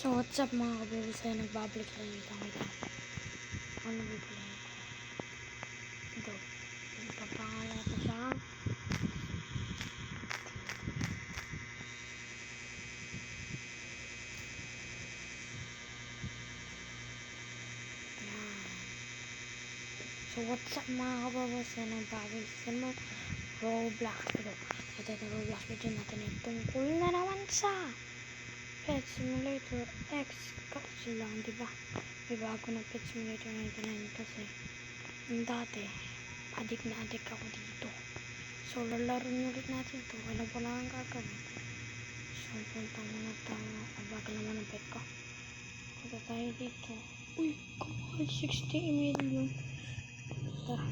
So what's up mga kabibis, ay nagbabalik lang ito. Ano bibili ko? Ito. Ipapangalan ko siya. Yan. So what's up mga kabibis, ay nagbabalik sa Roblox. Ito Roblox video natin ay tungkol na naman sa Pet Simulator X. Kasi lang, diba? May bago na Pet Simulator 99 kasi yung dati, adik na adik ako dito. So lalaro ulit natin ito. Alam ko lang ang gagawin. So punta muna tayo. Abagal naman ang pet ko. Punta tayo dito. Uy, kumahal 60 million. Tara.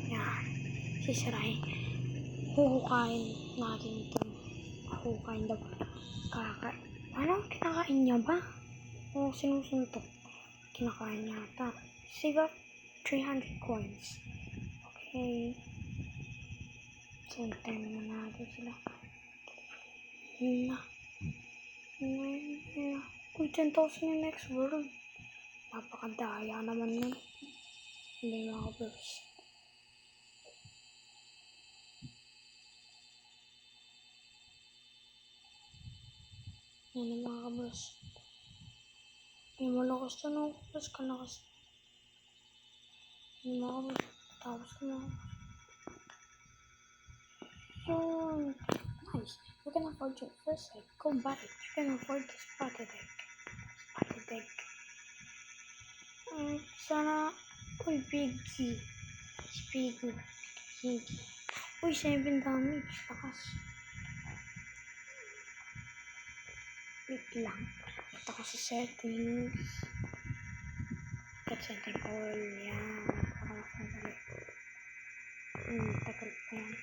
Yan. Sisirahin. Huhukain natin ito. Huhukain daw. Ano? Kinakain niya ba? O sinusuntok? Kinakain niya ata. Save up 300 coins. Okay. So, time na natin sila. Uy, 10,000 yung next world. Napakadaya naman yun. Hindi mga kabros. Yan mga kabros. Yung malakas to no. Mas kalakas. Yung mga kabros. Tapos ko na. Yun. Nice. You can afford your first egg. Go buy it. You can afford the spotted egg. Spotted egg. Sana. Uy, Piggy. Piggy. Uy, 7 damage. Lakas. Wait lang. Punta ko sa settings. Cut setting all. Yan. Napakasandali. Tagal pa yan.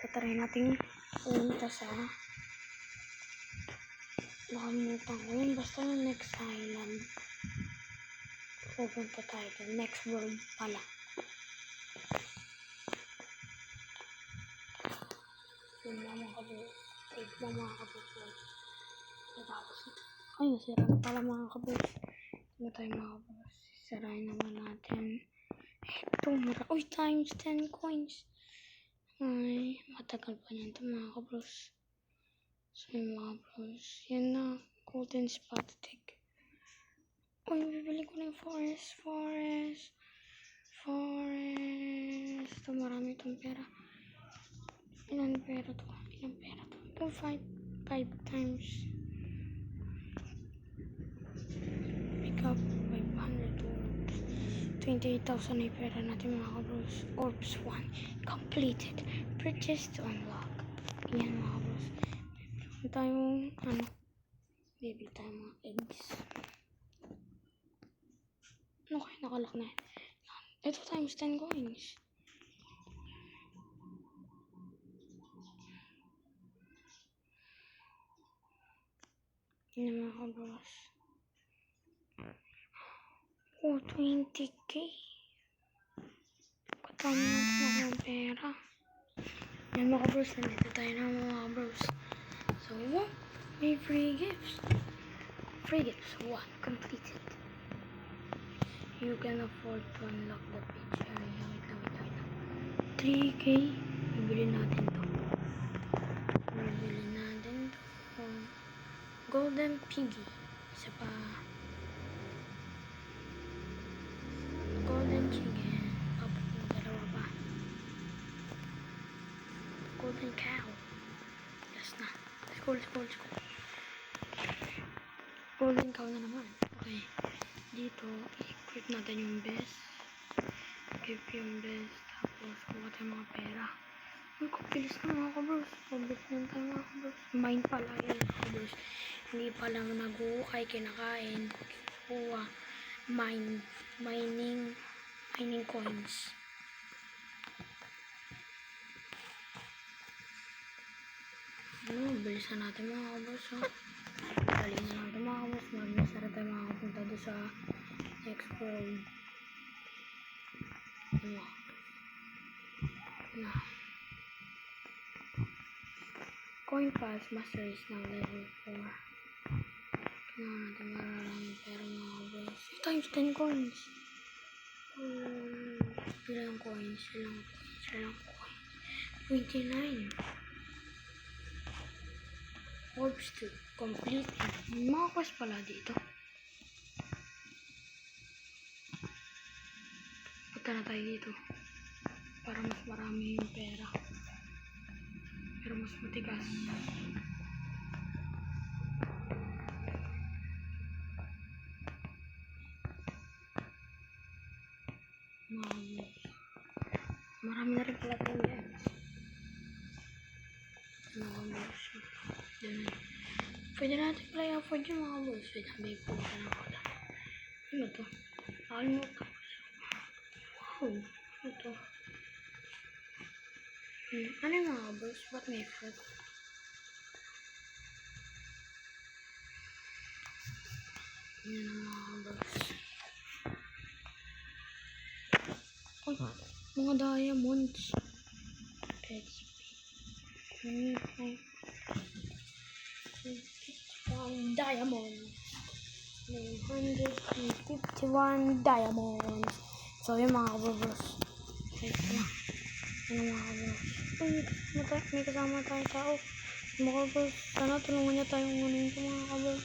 Tatry natin punta sa nakalimutan ko yun. Basta yung next island. Pupunta tayo doon. Next world pala. Yun na mga kabos. Wait na mga kabos. Tapos, ay, nasira na pala mga kabos. Ano tayo mga kabos? Sirain naman natin. Ito, uy, times 10 coins. Ay, matagal pa niyan ito mga kabos. So, yung mga kabos. Yan na, golden spotted egg. Uy, bibili ko na yung forest. Ito, marami itong pera. Ilan pera to? Ito, 5 times. Pick up 500 orbs. 28,000 na yung pera natin mga kabros. Orbs 1 completed. Purchase to unlock. Yan mga kabros. Bibili tayong bibili tayong mga eggs. Ano kaya nakalak na yan? Ito times 10 coins. Yan mga kabros. Oh, 20k. Katama natin ako ng pera. Yan mga kabros. Nandito tayo na mga kabros. So, may free gifts. 1 completed. You can afford to unlock the beach area. Wait lang. 3k. Bibili natin to. Golden Piggy. Isa pa. Golden Chicken. Dalawa pa. Golden Cow. Last na. Let's go. Golden Cow na naman. Okay. Dito, i-equip natin yung best. Equip yung best. Tapos, kuha tayo mga pera. Uy, kapilis na mga kabros. Pablik na tayo mga kabros. Mine pala yun mga kabros. Hindi pala nag-uukay, kinakain. Kuha. Mining coins. Bilisan natin mga kabros. Dali na lang ito mga kabros. Magsara tayo makakapunta doon sa next world. Coin Pass Master is now level 4. natin mararaming pera mga boss. Times 10 coins. Ilang coins. 29. Orbs to complete. Mga quest pala dito. Punta na tayo dito. Para mas marami yung pera. Pero mas matigas. Marami na rin pala tayo yan. Mga boss. Pwede natin pala i-afford yung mga boss. Pwede natin po ka na ako. Ano to? Nakalimutan ko. Wow. Ano to? Ano yung mga boss? Ba't may fruit? Yan ang mga boss. Uy, mga diamonds. Let's be. 151 diamonds. 951 diamonds. So, yung mga boss. Wait lang. Yung mga boss. Uy, may kasama tayong tao. Mga boss, sana tulungan niya tayong unin ko mga kabos.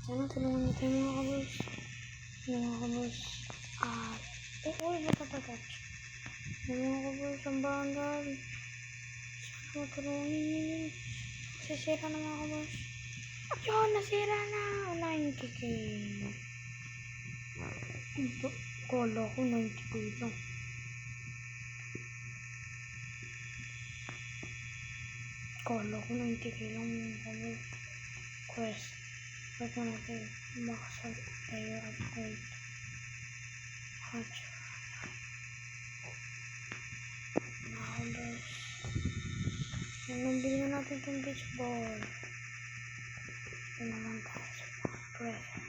Sana tulungan niya tayo mga kabos. Mga kabos. Uy, ba't? Mga kabos, ang bandal. Sana tulungan niya yun. Sisira na mga kabos. Yun, nasira na. 90k. Kala ko 90k lang. Kala ko 90k lang mga kabos. Quest. Ba't na natin makasal player upgrade. Hatch. Nakabos. Nabili na natin itong beach ball. Ito naman tayo sa present.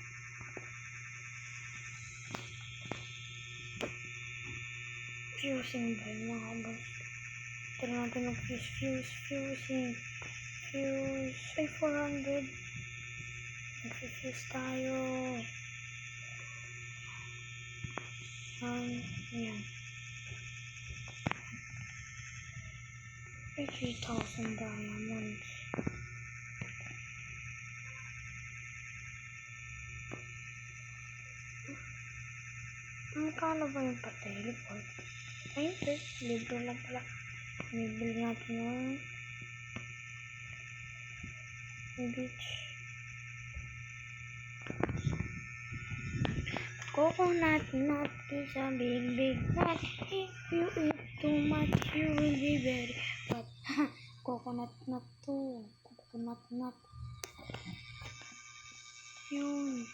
Fusing ba yun mga kabos? Ito na natin mag-fusing. Fuse. Ay, 400. Mag-fuse tayo. Yan. Ay, 3,000 diamonds. Magkano ba yung pa-teleport? Ay, hindi. Libre lang pala. Bibili natin yung beach. Coconut nut is a big nut. If you eat too much, you will be very fat. Coconut nut to. Coconut nut. Yun.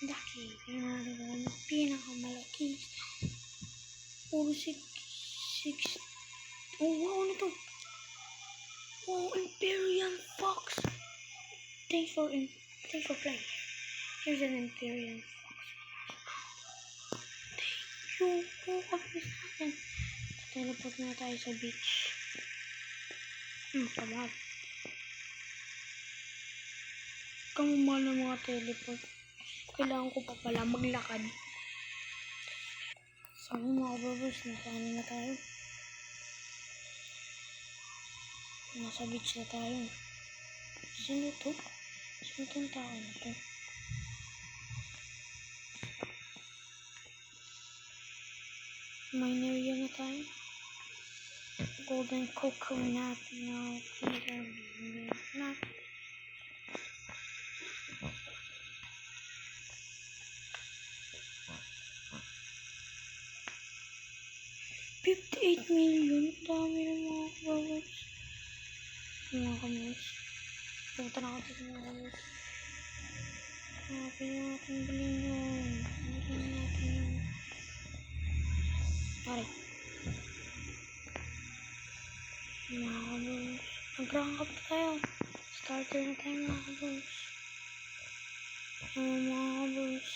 Laki. Tingnan natin kung ano pinakamalaki. Puro 6. Oh, wow, ano to? Oh, Imperial Fox. Thanks for playing. Here's an Imperial Fox. Thank you. Oh, kapis natin. Teleport na tayo sa beach. Kamahal. Kamahal ng mga teleport. Kailangan ko pa pala maglakad. So, mga babos, nasaan na tayo? Nasa beach na tayo. Sino to? Sino tong tao na to? Mine area na tayo. Golden coconut. No, not. $58 million. Dami ng mga babos. Mga kabos. Punta na ako dito mga kabos. Pwede natin bilhin yun. Bilhin natin yun. Pare. Mga kabos. Nag-rank up tayo. Starter na tayo mga kabos. Mga kabos.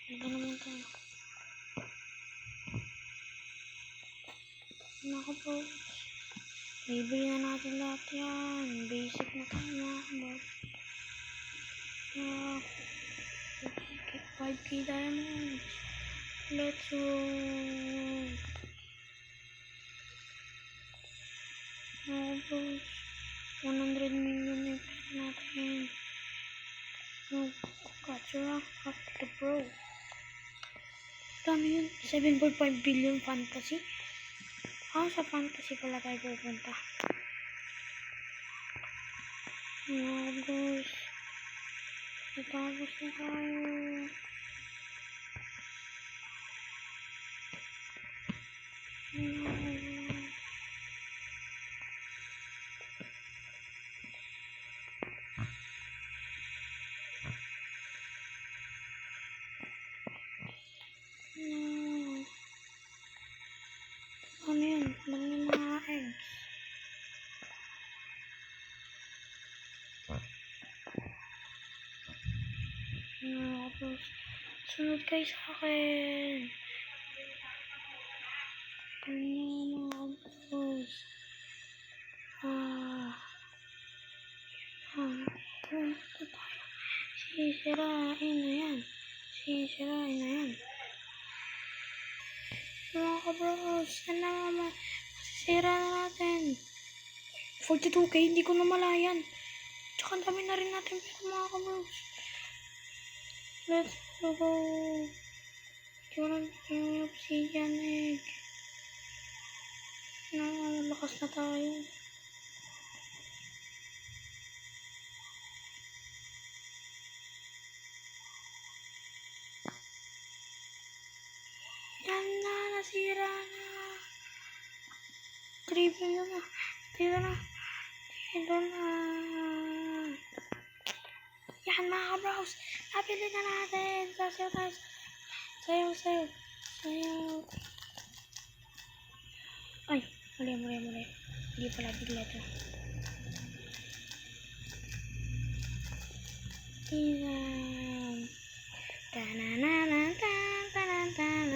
Ito naman tayo. Mga kabos. Bibili na natin lahat yan. Basic na tayo mga kabos. 5k diamonds. Let's go. Mga kabos. 100 million na pera natin. Gotcha. Up the pro. Ano yun? 7.5 billion fantasy? Sa fantasy pala tayo pupunta. Tapos, natapos na tayo. Ano yun? Lang yung mga eggs. Tapos, sunod kayo sa akin. Tapos, punta tayo. Sisirain na yan. Sisirain na yan. Mga kabros, yan na naman. Masisira na natin. 42k, hindi ko na malayan. Tsaka ang dami na rin natin pero mga kabros. Let's go. Hindi ko na yung obsidian egg. Lakas na tayo. Yan na, nasira na. Triple na. Dito na. Dito na. Yan mga kabros. Nabili na natin. Sasayaw tayo. Sayaw, sayaw. Sayaw. Ay, muli. Hindi pala bigla ito. Ilan. Tananatan, tanantan,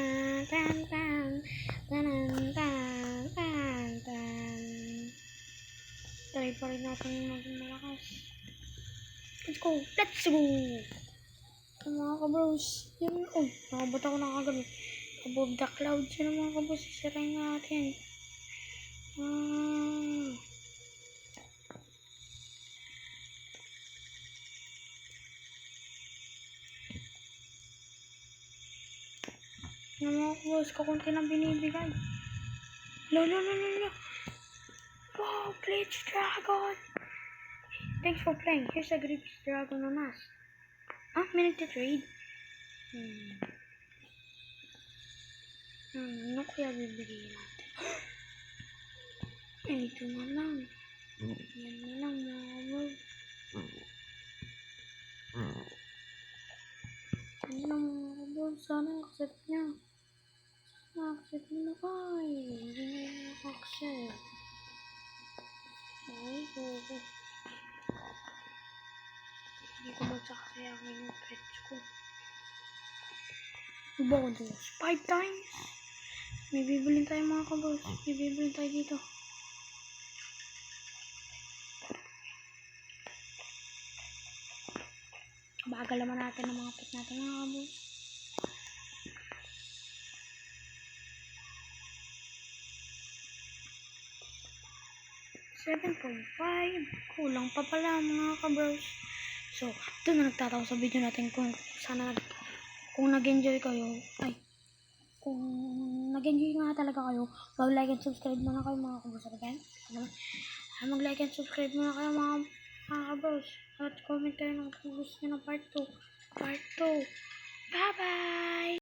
tantan, tanantan, tantan. Try pa rin natin maging malakas. Let's go! Let's go! Mga kabros. Yun, nakabot ako na kagad. Above the clouds yun mga kabros. Sisirain natin. Mga kabros, kakunti na binibigay. Lo. Wow, Glitch Dragon! Thanks for playing. Here's a Glitch Dragon on us. Minute to trade. Ano kaya bibigyan natin? Ito na lang. Yan na lang mga kabros. Yan lang mga kabros. Sana accept niya. Accept mo na kayo. Hindi na yung accept. Ay, oo. Hindi ko magsakasayangin yung pets ko. Bonus. 5 times. May bibilin tayo mga kabos. May bibilin tayo dito. Bagal naman natin ang mga pet natin mga kabos. $7.5. Kulang pa pala mga kabros. So, ito na nagtatawa sa video natin kung nag-enjoy kayo. Kung nag-enjoy nga talaga kayo, mag-like and subscribe muna kayo mga kabros. Mag-like and subscribe muna kayo mga kabros. At comment kayo ng kung gusto nyo ng part 2. Bye-bye!